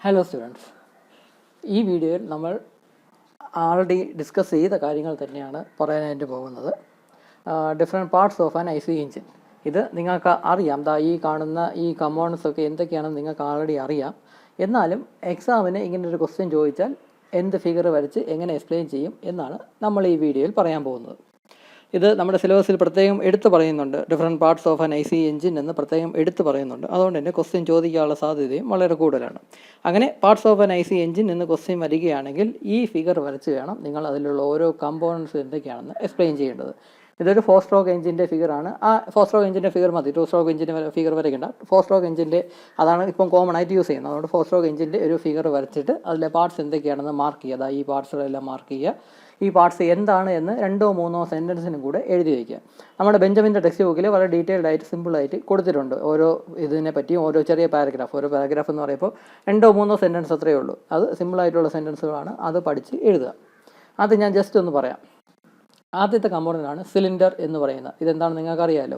Hello students, ഈ വീഡിയോയിൽ നമ്മൾ ആൾറെഡി ഡിസ്കസ് ചെയ്ത കാര്യങ്ങൾ തന്നെയാണ് പറയാനായിട്ട് പോകുന്നത്. Different parts of an IC engine. ഇത് നിങ്ങൾക്ക് അറിയാം, ഈ കാണുന്ന ഈ കമ്പോണൻസ് ഒക്കെ എന്തൊക്കെയാണെന്ന് നിങ്ങൾക്ക് ആൾറെഡി അറിയാം. എന്നാലും എക്സാമിന് ഇങ്ങനൊരു ക്വസ്റ്റ്യൻ ചോദിച്ചാൽ എന്ത് ഫിഗർ വരച്ച് എങ്ങനെ എക്സ്പ്ലെയിൻ ചെയ്യും എന്നാണ് നമ്മൾ ഈ വീഡിയോയിൽ പറയാൻ പോകുന്നത്. ഇത് നമ്മുടെ സിലബസിൽ പ്രത്യേകം എടുത്തു പറയുന്നുണ്ട്. Different parts of an IC engine എന്ന് പ്രത്യേകം എടുത്തു പറയുന്നുണ്ട്. അതുകൊണ്ട് തന്നെ ക്വസ്റ്റ്യൻ ചോദിക്കാനുള്ള സാധ്യതയും വളരെ കൂടുതലാണ്. അങ്ങനെ parts of an IC engine എന്ന് ക്വസ്റ്റ്യൻ വരികയാണെങ്കിൽ ഈ ഫിഗർ വരച്ച് വേണം നിങ്ങൾ അതിലുള്ള ഓരോ കമ്പോണൻസ് എന്തൊക്കെയാണെന്ന് എക്സ്പ്ലെയിൻ ചെയ്യേണ്ടത്. ഇതൊരു 4 സ്ട്രോക്ക് എഞ്ചിൻ്റെ ഫിഗറാണ്. ആ 4 സ്ട്രോക്ക് എഞ്ചിൻ്റെ ഫിഗർ മതി, 2 സ്ട്രോക്ക് എഞ്ചിൻ്റെ ഫിഗർ വരയ്ക്കേണ്ട. 4 സ്ട്രോക്ക് എഞ്ചിൻ്റെ അതാണ് ഇപ്പം കോമൺ ആയിട്ട് യൂസ് ചെയ്യുന്നത്. അതുകൊണ്ട് 4 സ്ട്രോക്ക് എഞ്ചിൻ്റെ ഒരു ഫിഗർ വരച്ചിട്ട് അതിലെ പാർട്സ് എന്തൊക്കെയാണെന്ന് മാർക്ക് ചെയ്യുക. ഈ പാർട്സുകളെല്ലാം മാർക്ക് ചെയ്യുക. ഈ പാർട്സ് എന്താണ് എന്ന് 2-3 സെൻറ്റൻസിനും കൂടെ എഴുതി വയ്ക്കുക. നമ്മുടെ ബെഞ്ചമിൻ്റെ ടെക്സ്റ്റ് ബുക്കിൽ വളരെ ഡീറ്റെയിൽഡ് ആയിട്ട് സിമ്പിളായിട്ട് കൊടുത്തിട്ടുണ്ട് ഓരോ ഇതിനെ പറ്റിയും. ഓരോ ചെറിയ പാരഗ്രാഫ്, ഓരോ പാരഗ്രാഫ് എന്ന് പറയുമ്പോൾ 2-3 സെൻറ്റൻസ് അത്രയേ ഉള്ളൂ. അത് സിമ്പിളായിട്ടുള്ള സെൻറ്റൻസുകളാണ്. അത് പഠിച്ച് എഴുതുക. അത് ഞാൻ ജസ്റ്റ് ഒന്ന് പറയാം. ആദ്യത്തെ കമ്പോണൻ്റാണ് സിലിണ്ടർ എന്ന് പറയുന്നത്. ഇതെന്താണെന്ന് നിങ്ങൾക്കറിയാമല്ലോ.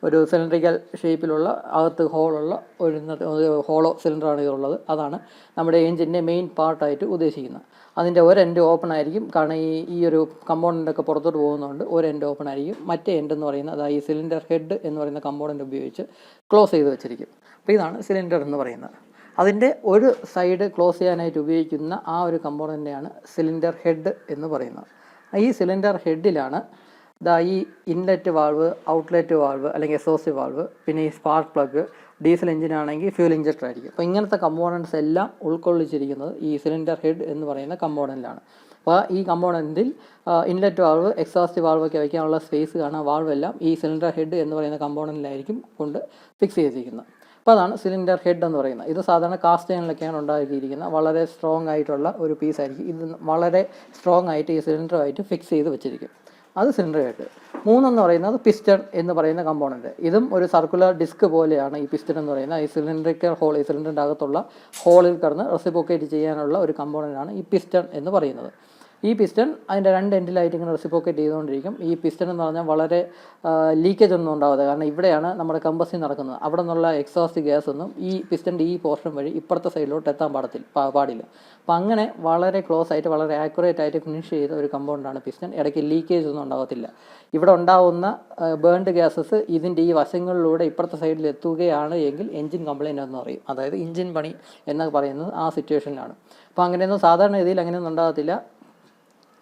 ഒരു സിലിണ്ടറിക്കൽ ഷേപ്പിലുള്ള അകത്ത് ഹോളുള്ള ഒരു ഹോളോ സിലിണ്ടറാണ് ഇതുള്ളത്. അതാണ് നമ്മുടെ എഞ്ചിൻ്റെ മെയിൻ പാർട്ടായിട്ട് ഉദ്ദേശിക്കുന്നത്. അതിൻ്റെ ഒരു എൻഡ് ഓപ്പൺ ആയിരിക്കും. കാരണം ഈ ഒരു കമ്പോണൻ്റൊക്കെ പുറത്തോട്ട് പോകുന്നതുകൊണ്ട് ഒരു എൻഡ് ഓപ്പൺ ആയിരിക്കും. മറ്റേ എൻഡ് എന്ന് പറയുന്നത് ഈ സിലിണ്ടർ ഹെഡ് എന്ന് പറയുന്ന കമ്പോണൻ്റ് ഉപയോഗിച്ച് ക്ലോസ് ചെയ്ത് വെച്ചിരിക്കും. അപ്പോൾ ഇതാണ് സിലിണ്ടർ എന്ന് പറയുന്നത്. അതിൻ്റെ ഒരു സൈഡ് ക്ലോസ് ചെയ്യാനായിട്ട് ഉപയോഗിക്കുന്ന ആ ഒരു കമ്പോണൻ്റാണ് സിലിണ്ടർ ഹെഡ് എന്ന് പറയുന്നത്. ഈ സിലിണ്ടർ ഹെഡിലാണ് ഈ ഇൻലെറ്റ് വാൾവ്, ഔട്ട്ലെറ്റ് വാൾവ് അല്ലെങ്കിൽ എക്സോസ്റ്റ് വാൾവ്, പിന്നെ ഈ സ്പാർക്ക് പ്ലഗ്, ഡീസൽ എഞ്ചിനാണെങ്കിൽ ഫ്യൂൽ ഇഞ്ചക്ടർ ആയിരിക്കും. അപ്പോൾ ഇങ്ങനത്തെ കമ്പോണൻറ്റ്സ് എല്ലാം ഉൾക്കൊള്ളിച്ചിരിക്കുന്നത് ഈ സിലിണ്ടർ ഹെഡ് എന്ന് പറയുന്ന കമ്പോണൻറ്റിലാണ്. അപ്പോൾ ഈ കമ്പോണൻറ്റിൽ ഇൻലെറ്റ് വാൾവ്, എക്സോസ്റ്റ് വാൾവൊക്കെ വയ്ക്കാനുള്ള സ്പേസ് കാണാൻ വാൾവെല്ലാം ഈ സിലിണ്ടർ ഹെഡ് എന്ന് പറയുന്ന കമ്പോണൻറ്റിലായിരിക്കും കൊണ്ട് ഫിക്സ് ചെയ്തിരിക്കുന്നത്. അപ്പോൾ അതാണ് സിലിണ്ടർ ഹെഡ് എന്ന് പറയുന്നത്. ഇത് സാധാരണ കാസ്റ്റ് അയണിലൊക്കെയാണ് ഉണ്ടാക്കിയിരിക്കുന്നത്. വളരെ സ്ട്രോങ് ആയിട്ടുള്ള ഒരു പീസായിരിക്കും. ഇത് വളരെ സ്ട്രോങ് ആയിട്ട് ഈ സിലിണ്ടറുമായിട്ട് ഫിക്സ് ചെയ്ത് വെച്ചിരിക്കും. അത് സിലിണ്ടർ ഹെഡ്. 3 എന്ന് പറയുന്നത് പിസ്റ്റൺ എന്ന് പറയുന്ന കമ്പോണൻറ്റ്. ഇതും ഒരു സർക്കുലർ ഡിസ്ക് പോലെയാണ് ഈ പിസ്റ്റൺ എന്ന് പറയുന്നത്. ഈ സിലിണ്ടറിക്കൽ ഹോൾ, ഈ സിലിണ്ടറിൻ്റെ അകത്തുള്ള ഹോളിൽ കിടന്ന് റെസിപ്രോക്കേറ്റ് ചെയ്യാനുള്ള ഒരു കമ്പോണൻ്റാണ് ഈ പിസ്റ്റൺ എന്ന് പറയുന്നത്. ഈ പിസ്റ്റൺ അതിൻ്റെ 2 എൻഡിലായിട്ട് ഇങ്ങനെ റെസിപ്രോക്കേറ്റ് ചെയ്തുകൊണ്ടിരിക്കും. ഈ പിസ്റ്റൺ എന്ന് പറഞ്ഞാൽ വളരെ ലീക്കേജ് ഒന്നും ഉണ്ടാവാതെ, കാരണം ഇവിടെയാണ് നമ്മുടെ കമ്പസ്റ്റൻ നടക്കുന്നത്. അവിടെ നിന്നുള്ള എക്സോസ്റ്റ് ഗ്യാസ് ഒന്നും ഈ പിസ്റ്റൻ്റെ ഈ പോർഷൻ വഴി ഇപ്പുറത്തെ സൈഡിലോട്ട് എത്താൻ പാടില്ല. അപ്പോൾ അങ്ങനെ വളരെ ക്ലോസ് ആയിട്ട് വളരെ ആക്യുറേറ്റ് ആയിട്ട് ഫിനിഷ് ചെയ്ത ഒരു കമ്പൗണ്ടാണ് പിസ്റ്റൺ. ഇടയ്ക്ക് ലീക്കേജ് ഒന്നും ഉണ്ടാകത്തില്ല. ഇവിടെ ഉണ്ടാവുന്ന ബേൺഡ് ഗ്യാസസ് ഇതിൻ്റെ ഈ വശങ്ങളിലൂടെ ഇപ്പുറത്തെ സൈഡിൽ എത്തുകയാണ് എങ്കിൽ എഞ്ചിൻ കംപ്ലയിൻ്റ് എന്ന് പറയും. അതായത് എഞ്ചിൻ പണി എന്നൊക്കെ പറയുന്നത് ആ സിറ്റുവേഷനിലാണ്. അപ്പോൾ അങ്ങനെയൊന്നും സാധാരണ രീതിയിൽ അങ്ങനെയൊന്നും ഉണ്ടാകത്തില്ല.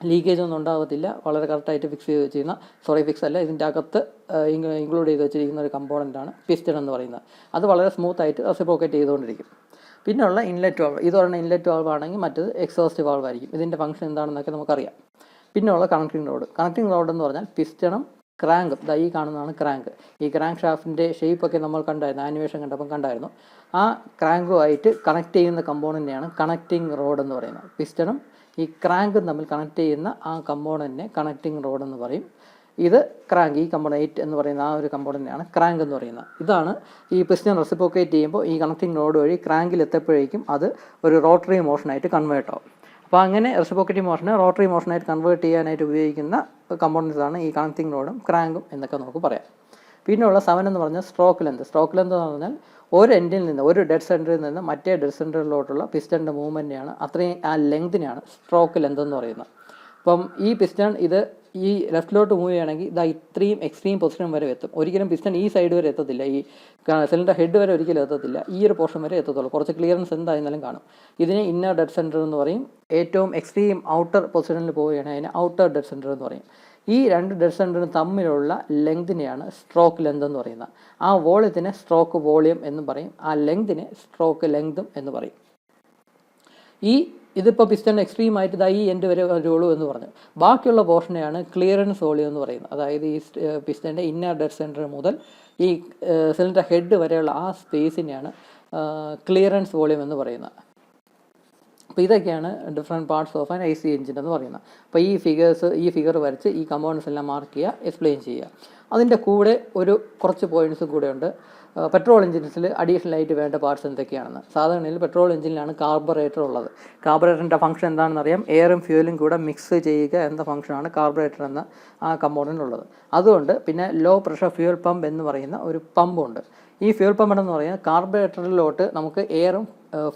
ലീക്കേജ് ഒന്നും ഉണ്ടാകത്തില്ല. വളരെ കറക്റ്റായിട്ട് ഫിക്സ് ചെയ്ത് വെച്ചിരുന്ന, ഫിക്സ് അല്ല, ഇതിൻ്റെ അകത്ത് ഇൻക്ലൂഡ് ചെയ്ത് വെച്ചിരിക്കുന്ന ഒരു കമ്പോണൻ്റാണ് പിസ്റ്റൺ എന്ന് പറയുന്നത്. അത് വളരെ സ്മൂത്തായിട്ട് റെസിപ്രോക്കേറ്റ് ചെയ്തുകൊണ്ടിരിക്കും. പിന്നെയുള്ള ഇൻലെറ്റ് വാൾവ്, ഇതൊരെണ്ണം ഇൻലെറ്റ് വാൾവ് ആണെങ്കിൽ മറ്റത് എക്സോസ്റ്റ് വാൾവ് ആയിരിക്കും. ഇതിൻ്റെ ഫംഗ്ഷൻ എന്താണെന്നൊക്കെ നമുക്കറിയാം. പിന്നെയുള്ള കണക്റ്റിംഗ് റോഡ്. കണക്റ്റിംഗ് റോഡ് എന്ന് പറഞ്ഞാൽ പിസ്റ്റണും ക്രാങ്കും, ഈ കാണുന്നതാണ് ക്രാങ്ക്. ഈ ക്രാങ്ക് ഷാഫ്റ്റിൻ്റെ ഷേപ്പൊക്കെ നമ്മൾ കണ്ടായിരുന്നു, ആനിമേഷൻ കണ്ടപ്പം കണ്ടായിരുന്നു. ആ ക്രാങ്കുമായിട്ട് കണക്ട് ചെയ്യുന്ന കമ്പോണൻ്റാണ് കണക്റ്റിംഗ് റോഡ് എന്ന് പറയുന്നത്. പിസ്റ്റണും ഈ ക്രാങ്കും തമ്മിൽ കണക്ട് ചെയ്യുന്ന ആ കമ്പോണൻറ്റിനെ കണക്റ്റിംഗ് റോഡ് എന്ന് പറയും. ഇത് ക്രാങ്ക്, ഈ കമ്പോണൻറ്റ് 8 എന്ന് പറയുന്ന ആ ഒരു കമ്പോണൻറ്റാണ് ക്രാങ്ക് എന്ന് പറയുന്നത്. ഇതാണ് ഈ പിസ്റ്റൺ റെസിപ്രോക്കേറ്റ് ചെയ്യുമ്പോൾ ഈ കണക്റ്റിംഗ് റോഡ് വഴി ക്രാങ്കിൽ എത്തപ്പോഴേക്കും അത് ഒരു റോട്ടറി മോഷനായിട്ട് കൺവേർട്ട് ആവും. അപ്പോൾ അങ്ങനെ റെസിപ്രോക്കേറ്റിംഗ് മോഷനെ റോട്ടറി മോഷനായിട്ട് കൺവേർട്ട് ചെയ്യാനായിട്ട് ഉപയോഗിക്കുന്ന കമ്പോണൻസാണ് ഈ കണക്റ്റിംഗ് റോഡും ക്രാങ്കും എന്നൊക്കെ നമുക്ക് പറയാം. പിന്നെയുള്ള 7 എന്ന് പറഞ്ഞാൽ സ്ട്രോക്ക് ലെന്ത്. സ്ട്രോക്ക് ലെന്ത് എന്ന് പറഞ്ഞാൽ ഒരു എൻഡിൽ നിന്ന്, ഒരു ഡെഡ് സെൻറ്ററിൽ നിന്ന് മറ്റേ ഡെഡ് സെൻറ്ററിലോട്ടുള്ള പിസ്റ്റണിൻ്റെ മൂവ്മെൻറ്റിനെയാണ്, അത്രയും ആ ലെങ്തിനെയാണ് സ്ട്രോക്ക് ലെന്ത് എന്ന് പറയുന്നത്. അപ്പം ഈ പിസ്റ്റൺ ഇത് ഈ ലെഫ്റ്റിലോട്ട് മൂവ് ചെയ്യുകയാണെങ്കിൽ ഇത്രയും എക്സ്ട്രീം പൊസിഷൻ വരെ എത്തും. ഒരിക്കലും പിസ്റ്റൺ ഈ സൈഡ് വരെ എത്തത്തില്ല, ഈ സിലിണ്ടർ ഹെഡ് വരെ ഒരിക്കലും എത്തത്തില്ല. ഈ ഒരു പോർഷൻ വരെ എത്തത്തുള്ളൂ. കുറച്ച് ക്ലിയറൻസ് എന്തായിരുന്നാലും കാണും. ഇതിന് ഇന്നർ ഡെഡ് സെൻറ്റർ എന്ന് പറയും. ഏറ്റവും എക്സ്ട്രീം ഔട്ടർ പൊസിഷനിൽ പോവുകയാണെങ്കിൽ അതിന് ഔട്ടർ ഡെഡ് സെൻറ്റർ എന്ന് പറയും. ഈ 2 ഡെഡ് സെൻറ്ററിന് തമ്മിലുള്ള ലെങ്തിനെയാണ് സ്ട്രോക്ക് ലെന്ത് എന്ന് പറയുന്നത്. ആ വോളിയത്തിനെ സ്ട്രോക്ക് വോളിയം എന്നും പറയും. ആ ലെങ്തിനെ സ്ട്രോക്ക് ലെങ്തും എന്ന് പറയും. ഇതിപ്പോൾ പിസ്റ്റൺ എക്സ്ട്രീം ആയിട്ട് ഈ എൻഡ് വരെ വരുള്ളൂ എന്ന് പറഞ്ഞു. ബാക്കിയുള്ള പോർഷനെയാണ് ക്ലിയറൻസ് വോളിയം എന്ന് പറയുന്നത്. അതായത് ഈ പിസ്റ്റൻ്റെ ഇന്നർ ഡെഡ് സെൻറ്റർ മുതൽ ഈ സിലിണ്ടർ ഹെഡ് വരെയുള്ള ആ സ്പേസിനെയാണ് ക്ലിയറൻസ് വോളിയം എന്ന് പറയുന്നത്. അപ്പോൾ ഇതൊക്കെയാണ് different parts of an IC engine എന്ന് പറയുന്നത്. അപ്പോൾ ഈ ഫിഗർ വരച്ച് ഈ കമ്പോണൻസ് എല്ലാം മാർക്ക് ചെയ്യുക, എക്സ്പ്ലെയിൻ ചെയ്യുക. അതിൻ്റെ കൂടെ കുറച്ച് പോയിൻറ്റ്സും കൂടെ ഉണ്ട്. പെട്രോൾ എഞ്ചിൻസിൽ അഡീഷണൽ ആയിട്ട് വേണ്ട പാർട്സ് എന്തൊക്കെയാണെന്ന്. സാധാരണയിൽ പെട്രോൾ എഞ്ചിനിലാണ് കാർബറേറ്റർ ഉള്ളത്. കാർബറേറ്ററിൻ്റെ ഫംഗ്ഷൻ എന്താണെന്ന് അറിയാം. എയറും ഫ്യൂലും കൂടെ മിക്സ് ചെയ്യുക എന്ന ഫംഗ്ഷനാണ് കാർബറേറ്റർ എന്ന ആ കമ്പോണൻ്റ് ഉള്ളത്. അതുകൊണ്ട് പിന്നെ ലോ പ്രഷർ ഫ്യൂൽ പമ്പ് എന്ന് പറയുന്ന ഒരു പമ്പുണ്ട്. ഈ ഫ്യൂൽ പമ്പ് എന്ന് പറയുന്നത് കാർബറേറ്ററിലോട്ട് നമുക്ക് എയറും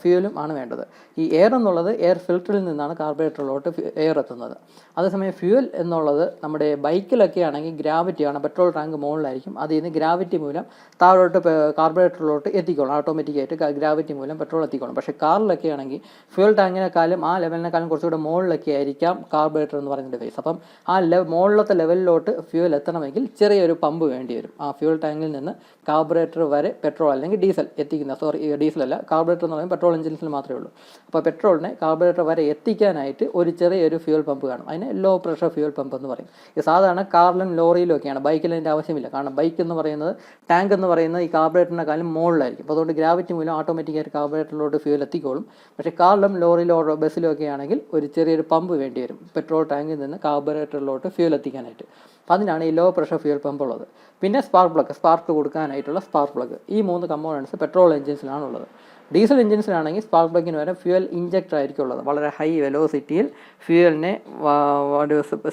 ഫ്യൂലും ആണ് വേണ്ടത്. ഈ എയർ എന്നുള്ളത് എയർ ഫിൽറ്ററിൽ നിന്നാണ് കാർബറേറ്ററിലോട്ട് എയർ എത്തുന്നത്. അതേസമയം ഫ്യൂൽ എന്നുള്ളത് നമ്മുടെ ബൈക്കിലൊക്കെ ആണെങ്കിൽ ഗ്രാവിറ്റിയാണ്, പെട്രോൾ ടാങ്ക് മുകളിലായിരിക്കും, അതിൽ നിന്ന് ഗ്രാവിറ്റി മൂലം താഴോട്ട് കാർബറേറ്ററിലോട്ട് എത്തിക്കോളും, ഓട്ടോമാറ്റിക്കായിട്ട് ഗ്രാവിറ്റി മൂലം പെട്രോൾ എത്തിക്കോളും. പക്ഷേ കാറിലൊക്കെ ആണെങ്കിൽ ഫ്യൂൽ ടാങ്കിനേക്കാളും ആ ലെവലിനേക്കാളും കുറച്ചുകൂടെ മുകളിലൊക്കെ ആയിരിക്കാം കാർബറേറ്റർ എന്ന് പറയുന്ന ഡിവൈസ്. അപ്പം ആ മുകളിലത്തെ ലെവലിലോട്ട് ഫ്യൂൽ എത്തണമെങ്കിൽ ചെറിയൊരു പമ്പ് വേണ്ടി വരും. ആ ഫ്യൂൽ ടാങ്കിൽ നിന്ന് കാർബറേറ്റർ വരെ പെട്രോൾ അല്ലെങ്കിൽ ഡീസൽ എത്തിക്കുന്ന, ഡീസലല്ല, കാർബറേറ്റർ എന്ന് പറയുമ്പോൾ പെട്രോൾ എഞ്ചിൻസിൽ മാത്രമേ ഉള്ളൂ. അപ്പോൾ പെട്രോളിനെ കാർബറേറ്റർ വരെ എത്തിക്കാനായിട്ട് ഒരു ചെറിയൊരു ഫ്യൂൽ പമ്പ് കാണും. അതിനെ ലോ പ്രഷർ ഫ്യൂൽ പമ്പ് എന്ന് പറയും. ഇത് സാധാരണ കാറിലും ലോറിയിലും ഒക്കെയാണ്, ബൈക്കിൽ അതിൻ്റെ ആവശ്യമില്ല. കാരണം ബൈക്ക് എന്ന് പറയുന്നത്, ടാങ്ക് എന്ന് പറയുന്നത് ഈ കാർബറേറ്ററിനെക്കാളും മുകളിലായിരിക്കും. അപ്പോൾ അതുകൊണ്ട് ഗ്രാവിറ്റി മൂലം ഓട്ടോമാറ്റിക്കായിട്ട് കാർബറേറ്ററിലോട്ട് ഫ്യൂൽ എത്തിക്കോളും. പക്ഷേ കാറിലും ലോറിയിലോ ബസ്സിലോ ഒക്കെ ആണെങ്കിൽ ഒരു ചെറിയൊരു പമ്പ് വേണ്ടി വരും പെട്രോൾ ടാങ്കിൽ നിന്ന് കാർബറേറ്ററിലോട്ട് ഫ്യൂൽ എത്തിക്കാനായിട്ട്. അപ്പോൾ അതിനാണ് ഈ ലോ പ്രഷർ ഫ്യൂൽ പമ്പ് ഉള്ളത്. പിന്നെ സ്പാർക്ക് കൊടുക്കാനായിട്ടുള്ള സ്പാർക്ക് പ്ലഗ്. ഈ 3 കമ്പോണൻസ് പെട്രോൾ എഞ്ചിൻസിലാണുള്ളത്. ഡീസൽ എഞ്ചിൻസിലാണെങ്കിൽ സ്പാർക്ക് പ്ലഗിന് വരെ ഫ്യൂൽ ഇഞ്ചക്ടർ ആയിരിക്കും ഉള്ളത്. വളരെ ഹൈ വെലോസിറ്റിയിൽ ഫ്യൂവലിനെ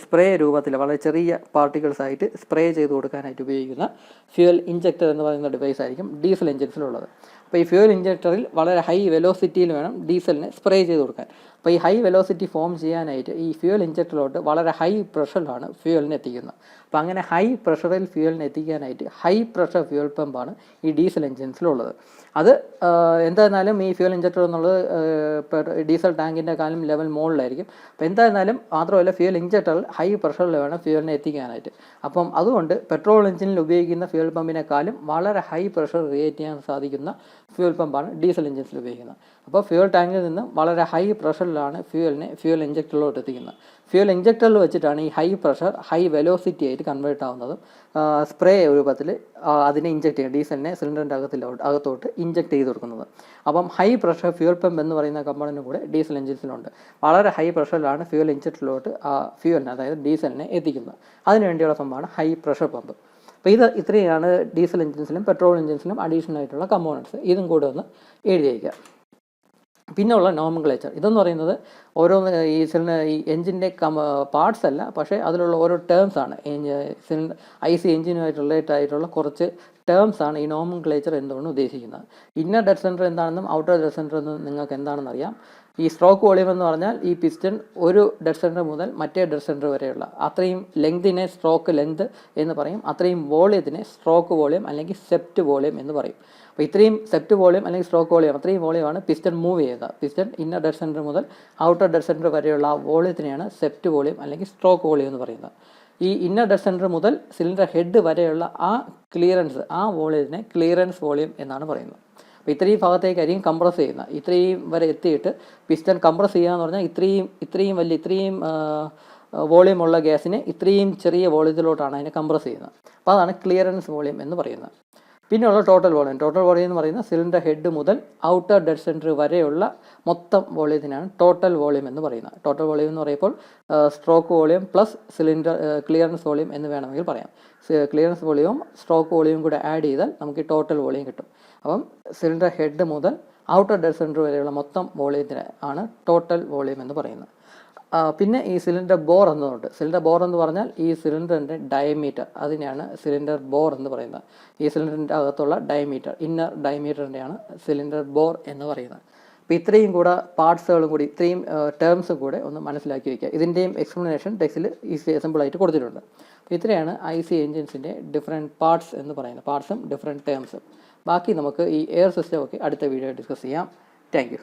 സ്പ്രേ രൂപത്തിൽ വളരെ ചെറിയ പാർട്ടിക്കിൾസ് ആയിട്ട് സ്പ്രേ ചെയ്ത് കൊടുക്കാനായിട്ട് ഉപയോഗിക്കുന്ന ഫ്യൂൽ ഇഞ്ചക്ടർ എന്ന് പറയുന്ന ഡിവൈസ് ആയിരിക്കും ഡീസൽ എഞ്ചിൻസിലുള്ളത്. അപ്പോൾ ഈ ഫ്യൂൽ ഇഞ്ചക്ടറിൽ വളരെ ഹൈ വെലോസിറ്റിയിൽ വേണം ഡീസലിനെ സ്പ്രേ ചെയ്ത് കൊടുക്കാൻ. അപ്പോൾ ഈ ഹൈ വെലോസിറ്റി ഫോം ചെയ്യാനായിട്ട് ഈ ഫ്യൂൽ ഇഞ്ചക്ടറിലോട്ട് വളരെ ഹൈ പ്രഷറിലാണ് ഫ്യൂവലിനെ എത്തിക്കുന്നത്. അപ്പോൾ അങ്ങനെ ഹൈ പ്രഷറിൽ ഫ്യൂവലിനെ എത്തിക്കാനായിട്ട് ഹൈ പ്രഷർ ഫ്യൂൽ പമ്പാണ് ഈ ഡീസൽ എഞ്ചിൻസിലുള്ളത്. അത് എന്തായിരുന്നാലും ഈ ഫ്യൂൽ ഇഞ്ചക്ടർ എന്നുള്ളത് ഡീസൽ ടാങ്കിൻ്റെ കാലം ലെവൽ മുകളിലായിരിക്കും. അപ്പോൾ എന്തായിരുന്നാലും മാത്രമല്ല ഫ്യൂൽ ഇഞ്ചക്ടറിൽ ഹൈ പ്രഷറിൽ വേണം ഫ്യൂവലിനെ എത്തിക്കാനായിട്ട്. അപ്പം അതുകൊണ്ട് പെട്രോൾ എഞ്ചിനിൽ ഉപയോഗിക്കുന്ന ഫ്യൂൽ പമ്പിനേക്കാളും വളരെ ഹൈ പ്രഷർ ക്രിയേറ്റ് ചെയ്യാൻ സാധിക്കുന്ന ഫ്യൂൽ പമ്പാണ് ഡീസൽ എഞ്ചിൻസിൽ ഉപയോഗിക്കുന്നത്. അപ്പോൾ ഫ്യൂൽ ടാങ്കിൽ നിന്ന് വളരെ ഹൈ പ്രഷറിലാണ് ഫ്യൂൽ ഇഞ്ചക്ടറിലോട്ട് എത്തിക്കുന്നത്. ഫ്യൂൽ ഇഞ്ചക്ടറിൽ വെച്ചിട്ടാണ് ഈ ഹൈ പ്രഷർ ഹൈ വെലോസിറ്റി ആയിട്ട് കൺവേർട്ട് ആവുന്നതും സ്പ്രേ രൂപത്തിൽ അതിനെ ഇഞ്ചക്ട് ചെയ്യുക, ഡീസലിനെ സിലിണ്ടറിൻ്റെ അകത്തോട്ട് ഇഞ്ചക്ട് ചെയ്ത് കൊടുക്കുന്നത്. അപ്പം ഹൈ പ്രഷർ ഫ്യൂൽ പമ്പ് എന്ന് പറയുന്ന കമ്പോണൻറ്റും കൂടെ ഡീസൽ എഞ്ചിൻസിലുണ്ട്. വളരെ ഹൈ പ്രഷറിലാണ് ഫ്യൂൽ ഇഞ്ചക്ടറിലോട്ട് ഫ്യൂവലിനെ, അതായത് ഡീസലിനെ എത്തിക്കുന്നത്. അതിനുവേണ്ടിയുള്ള പമ്പാണ് ഹൈ പ്രഷർ പമ്പ്. അപ്പോൾ ഇത്രയാണ് ഡീസൽ എഞ്ചിൻസിലും പെട്രോൾ എഞ്ചിൻസിലും അഡീഷണൽ ആയിട്ടുള്ള കമ്പോണൻസ്. ഇതും കൂടെ ഒന്ന് എഴുതി വയ്ക്കുക. പിന്നെയുള്ള നോമൻക്ലേച്ചർ ഇതെന്ന് പറയുന്നത് ഓരോന്ന് ഈ എഞ്ചിൻ്റെ പാർട്സ് അല്ല, പക്ഷേ അതിലുള്ള ഓരോ ടേംസ് ആണ്. IC എഞ്ചിനുമായിട്ട് റിലേറ്റഡ് ആയിട്ടുള്ള കുറച്ച് ടേംസ് ആണ് ഈ നോമൻക്ലേച്ചർ എന്തുകൊണ്ട് ഉദ്ദേശിക്കുന്നത്. ഇന്നർ ഡെഡ് സെൻറ്റർ എന്താണെന്നും ഔട്ടർ ഡെഡ് സെൻറ്റർ എന്നും നിങ്ങൾക്ക് എന്താണെന്ന് അറിയാം. ഈ സ്ട്രോക്ക് വോളിയം എന്ന് പറഞ്ഞാൽ ഈ പിസ്റ്റൺ ഒരു ഡെഡ് സെൻറ്റർ മുതൽ മറ്റേ ഡെഡ് സെൻറ്റർ വരെയുള്ള അത്രയും ലെങ്തിനെ സ്ട്രോക്ക് ലെങ്ത് എന്ന് പറയും. അത്രയും വോളിയത്തിനെ സ്ട്രോക്ക് വോളിയം അല്ലെങ്കിൽ സെപ്റ്റ് വോളിയം എന്ന് പറയും. അപ്പോൾ ഇത്രയും സെപ്റ്റ് വോളിയം അല്ലെങ്കിൽ സ്ട്രോക്ക് വോളിയം, അത്രയും വോളിയമാണ് പിസ്റ്റൺ മൂവ് ചെയ്യുന്നത്. പിസ്റ്റൺ ഇന്നർ ഡെഡ് സെൻറ്റർ മുതൽ ഔട്ടർ ഡെഡ് സെൻറ്റർ വരെയുള്ള ആ വോളിയത്തിനെയാണ് സെപ്റ്റ് വോളിയം അല്ലെങ്കിൽ സ്ട്രോക്ക് വോളിയം എന്ന് പറയുന്നത്. ഈ ഇന്നർ ഡെഡ് സെൻറ്റർ മുതൽ സിലിണ്ടർ ഹെഡ് വരെയുള്ള ആ ക്ലിയറൻസ്, ആ വോളിയത്തിനെ ക്ലിയറൻസ് വോളിയം എന്നാണ് പറയുന്നത്. അപ്പോൾ ഇത്രയും ഭാഗത്തേക്കായിരിക്കും കംപ്രസ് ചെയ്യുന്നത്. ഇത്രയും വരെ എത്തിയിട്ട് പിസ്റ്റൺ കംപ്രസ് ചെയ്യുക എന്ന് പറഞ്ഞാൽ ഇത്രയും വോളിയമുള്ള ഗ്യാസിനെ ഇത്രയും ചെറിയ വോളിയത്തിലോട്ടാണ് അതിനെ കംപ്രസ് ചെയ്യുന്നത്. അപ്പോൾ അതാണ് ക്ലിയറൻസ് വോളിയം എന്ന് പറയുന്നത്. പിന്നെയുള്ള ടോട്ടൽ വോളിയം എന്ന് പറയുന്നത് സിലിണ്ടർ ഹെഡ് മുതൽ ഔട്ടർ ഡെഡ് സെൻറ്റർ വരെയുള്ള മൊത്തം വോളിയത്തിനാണ് ടോട്ടൽ വോളിയം എന്ന് പറയുന്നത്. ടോട്ടൽ വോളിയം എന്ന് പറയുമ്പോൾ stroke volume plus cylinder clearance volume എന്ന് വേണമെങ്കിൽ പറയാം. ക്ലിയറൻസ് വോളിയവും സ്ട്രോക്ക് വോളിയവും കൂടെ ആഡ് ചെയ്താൽ നമുക്ക് ടോട്ടൽ വോളിയം കിട്ടും. അപ്പം സിലിണ്ടർ ഹെഡ് മുതൽ ഔട്ടർ ഡെഡ് സെൻറ്റർ വരെയുള്ള മൊത്തം വോളിയത്തിന് ആണ് ടോട്ടൽ വോളിയം എന്ന് പറയുന്നത്. പിന്നെ ഈ സിലിണ്ടർ ബോർ എന്നതുണ്ട്. സിലിണ്ടർ ബോർ എന്ന് പറഞ്ഞാൽ ഈ സിലിണ്ടറിൻ്റെ ഡയമീറ്റർ, അതിനെയാണ് സിലിണ്ടർ ബോർ എന്ന് പറയുന്നത്. ഈ സിലിണ്ടറിൻ്റെ അകത്തുള്ള ഡയമീറ്റർ, ഇന്നർ ഡയമീറ്ററിൻ്റെയാണ് സിലിണ്ടർ ബോർ എന്ന് പറയുന്നത്. അപ്പോൾ ഇത്രയും കൂടെ പാർട്സുകളും കൂടി, ഇത്രയും ടേംസും കൂടെ ഒന്ന് മനസ്സിലാക്കി വയ്ക്കുക. ഇതിൻ്റെയും എക്സ്പ്ലനേഷൻ ടെക്സ്റ്റിൽ സിമ്പിളായിട്ട് കൊടുത്തിട്ടുണ്ട്. അപ്പോൾ ഇത്രയാണ് IC എഞ്ചിൻസിൻ്റെ ഡിഫറെൻറ്റ് പാർട്സ് എന്ന് പറയുന്നത്, പാർട്സും ഡിഫറെൻറ്റ് ടേംസും. ബാക്കി നമുക്ക് ഈ എയർ സിസ്റ്റം ഒക്കെ അടുത്ത വീഡിയോ ഡിസ്കസ് ചെയ്യാം. Thank you.